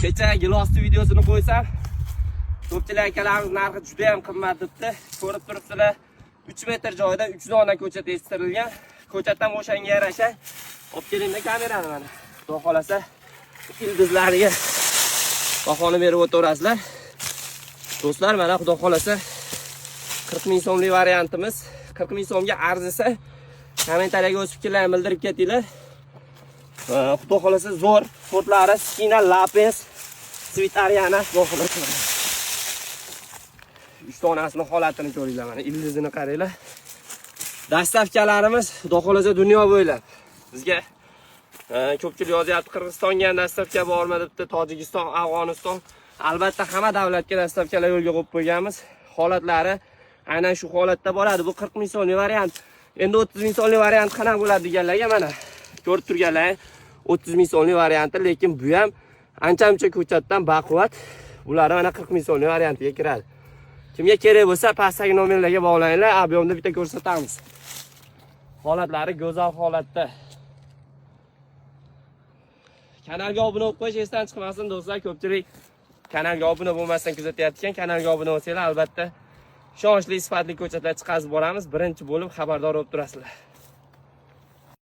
Kecha gilosni videosini qo'ysam, ko'pchilik akalarimiz narxi juda ham qimmat debdi. Ko'rib turibsizlar, 3 metr joyda 3 dona ko'chat estirilgan. Ko'chatdan o'shanga yarasha olib keling kamerani mana. Xudo xolasa ildizlariga bahoni berib o'tirasizlar. Do'stlar, mana xudo xolasa 40 ming so'mlik variantimiz. 40 ming so'mga arzisa kommentariyaga o'z fikrlaringizni bildirib ketinglar. Xudo xolasa zo'r sortlari Skina, Lapis, Svitariana xudo xolasa. 3 donasini holatini ko'ringlar mana, ildizini qaranglar. Dastavkalarimiz xudo xolasa dunyo bo'ylab. Bizga ko'pchilik yozyapti, Qirg'izistonga dastavka bormi debdi, Tojikiston, Afg'oniston. Albatta hamma davlatga dastavkalar yo'lga qo'yib qo'yganmiz. Holatlari aynan shu holatda boradi. Bu 40 ming so'mlik variant. Endi 30 ming so'mlik variant qanaqa bo'ladi deganlarga mana ko'rib turganlar 30 ming so'mlik varianti, lekin bu ham ancha-muncha ko'chatdan baquvvat. Bular mana 40 ming so'mlik variantiga kiradi. Kimga kerak bo'lsa pastdagi nomerlarga bog'langlar, ob'yomda bitta ko'rsatamiz. Holatlari go'zal holatda. Kanalga obuna bo'lib qo'yish esdan chiqmasin do'stlar. Ko'pchilik kanalga obuna bo'lmasdan kuzatyapti ekan. Kanalga obuna bo'lsanglar albatta ishonchli sifatli ko'chatlar chiqazib boramiz. Birinchi bo'lib xabardor bo'lib turasizlar.